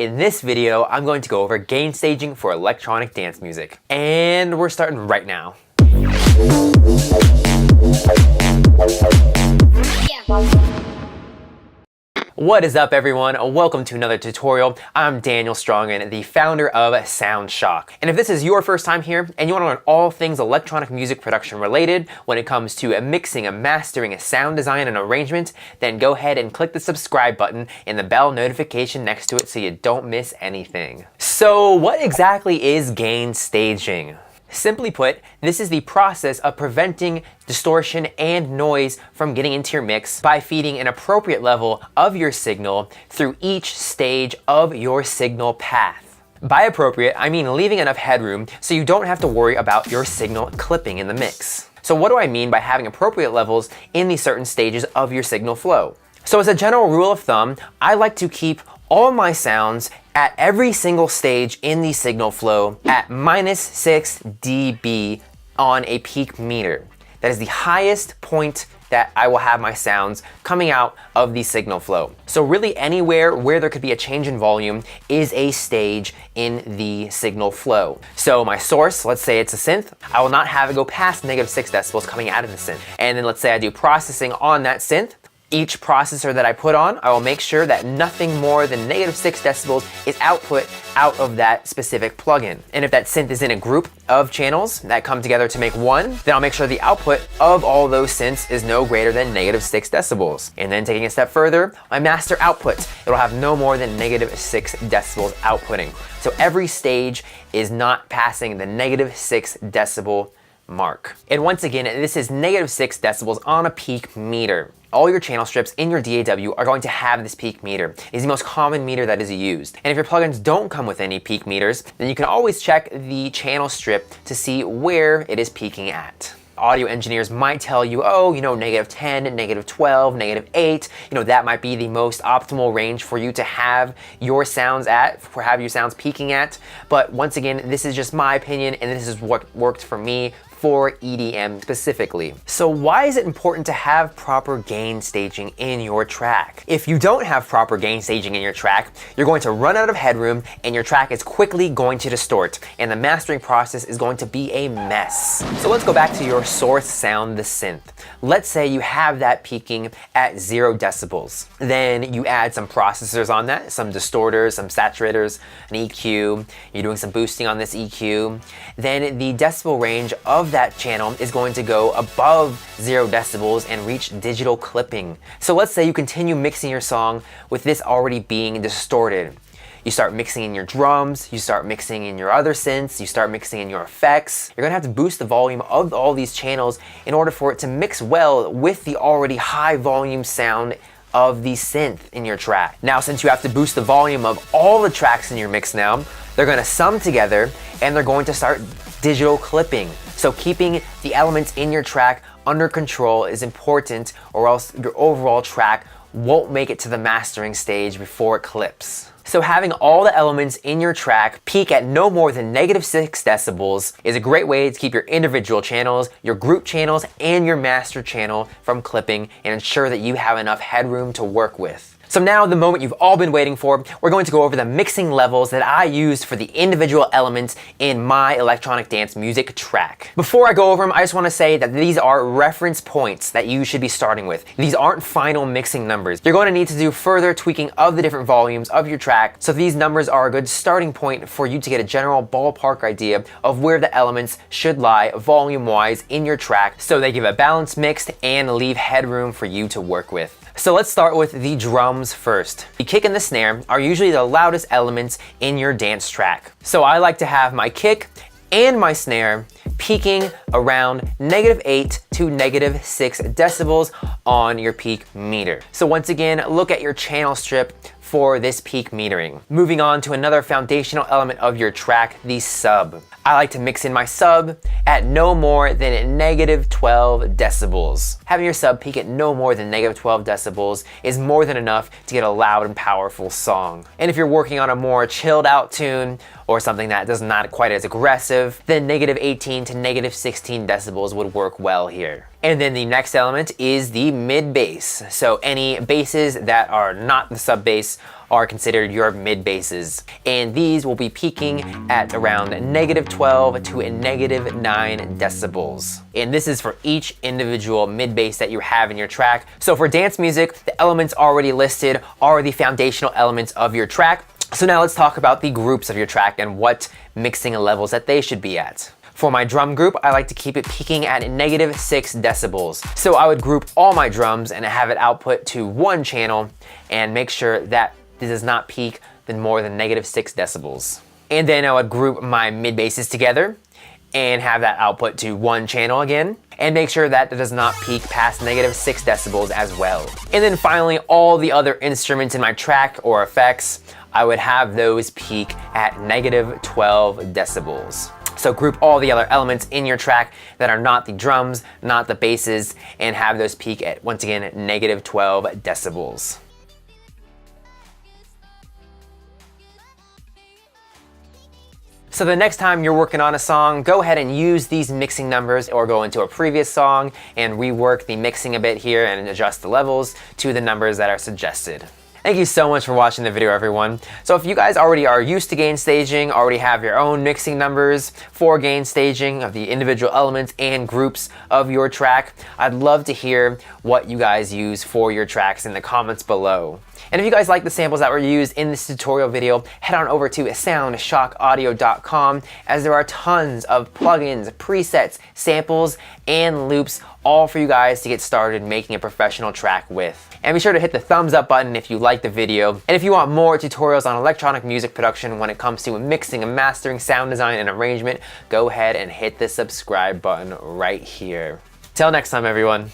In this video, I'm going to go over gain staging for electronic dance music. And we're starting right now. What is up, everyone? Welcome to another tutorial. I'm Daniel Strongen, the founder of SOUNDSHOCK. And if this is your first time here and you want to learn all things electronic music production related when it comes to mixing, mastering, sound design, and arrangement, then go ahead and click the subscribe button and the bell notification next to it so you don't miss anything. So what exactly is gain staging? Simply put, this is the process of preventing distortion and noise from getting into your mix by feeding an appropriate level of your signal through each stage of your signal path. By appropriate, I mean leaving enough headroom so you don't have to worry about your signal clipping in the mix. So what do I mean by having appropriate levels in these certain stages of your signal flow? So as a general rule of thumb, I like to keep all my sounds at every single stage in the signal flow at -6 dB on a peak meter. That is the highest point that I will have my sounds coming out of the signal flow. So really anywhere where there could be a change in volume is a stage in the signal flow. So my source, let's say it's a synth, I will not have it go past -6 decibels coming out of the synth. And then let's say I do processing on that synth. Each processor that I put on, I will make sure that nothing more than -6 decibels is output out of that specific plugin. And if that synth is in a group of channels that come together to make one, then I'll make sure the output of all those synths is no greater than -6 decibels. And then taking a step further, my master output, it'll have no more than -6 decibels outputting. So every stage is not passing the -6 decibel mark. And once again, this is -6 decibels on a peak meter. All your channel strips in your DAW are going to have this peak meter. It's the most common meter that is used. And if your plugins don't come with any peak meters, then you can always check the channel strip to see where it is peaking at. Audio engineers might tell you, oh, you know, -10, -12, -8, you know, that might be the most optimal range for you to have your sounds at, for have your sounds peaking at. But once again, this is just my opinion, and this is what worked for me for EDM specifically. So why is it important to have proper gain staging in your track? If you don't have proper gain staging in your track, you're going to run out of headroom and your track is quickly going to distort and the mastering process is going to be a mess. So let's go back to your source sound, the synth. Let's say you have that peaking at 0 decibels. Then you add some processors on that, some distorters, some saturators, an EQ, you're doing some boosting on this EQ. Then the decibel range of that channel is going to go above 0 decibels and reach digital clipping. So let's say you continue mixing your song with this already being distorted. You start mixing in your drums, you start mixing in your other synths, you start mixing in your effects. You're gonna have to boost the volume of all these channels in order for it to mix well with the already high volume sound of the synth in your track. Now, since you have to boost the volume of all the tracks in your mix now, they're gonna sum together and they're going to start digital clipping. So keeping the elements in your track under control is important, or else your overall track won't make it to the mastering stage before it clips. So having all the elements in your track peak at no more than -6 decibels is a great way to keep your individual channels, your group channels, and your master channel from clipping and ensure that you have enough headroom to work with. So now, the moment you've all been waiting for, we're going to go over the mixing levels that I use for the individual elements in my electronic dance music track. Before I go over them, I just want to say that these are reference points that you should be starting with. These aren't final mixing numbers. You're going to need to do further tweaking of the different volumes of your track, so these numbers are a good starting point for you to get a general ballpark idea of where the elements should lie volume-wise in your track, so they give a balanced mix and leave headroom for you to work with. So let's start with the drums first. The kick and the snare are usually the loudest elements in your dance track. So I like to have my kick and my snare peaking around -8 to -6 decibels on your peak meter. So once again, look at your channel strip for this peak metering. Moving on to another foundational element of your track, the sub. I like to mix in my sub at no more than -12 decibels. Having your sub peak at no more than -12 decibels is more than enough to get a loud and powerful song. And if you're working on a more chilled out tune or something that is not quite as aggressive, then -18 to -16 decibels would work well here. And then the next element is the mid bass. So any basses that are not the sub bass are considered your mid basses. And these will be peaking at around -12 to -9 decibels. And this is for each individual mid bass that you have in your track. So for dance music, the elements already listed are the foundational elements of your track. So now let's talk about the groups of your track and what mixing levels that they should be at. For my drum group, I like to keep it peaking at -6 decibels. So I would group all my drums and have it output to one channel and make sure that this does not peak more than -6 decibels. And then I would group my mid basses together and have that output to one channel again, and make sure that it does not peak past -6 decibels as well. And then finally, all the other instruments in my track or effects, I would have those peak at -12 decibels. So group all the other elements in your track that are not the drums, not the basses, and have those peak at, once again, -12 decibels. So the next time you're working on a song, go ahead and use these mixing numbers or go into a previous song and rework the mixing a bit here and adjust the levels to the numbers that are suggested. Thank you so much for watching the video, everyone. So if you guys already are used to gain staging, already have your own mixing numbers for gain staging of the individual elements and groups of your track, I'd love to hear what you guys use for your tracks in the comments below. And if you guys like the samples that were used in this tutorial video, head on over to SOUNDSHOCKaudio.com, as there are tons of plugins, presets, samples, and loops, all for you guys to get started making a professional track with. And be sure to hit the thumbs up button if you like the video. And if you want more tutorials on electronic music production when it comes to mixing and mastering, sound design, and arrangement, go ahead and hit the subscribe button right here. Till next time, everyone.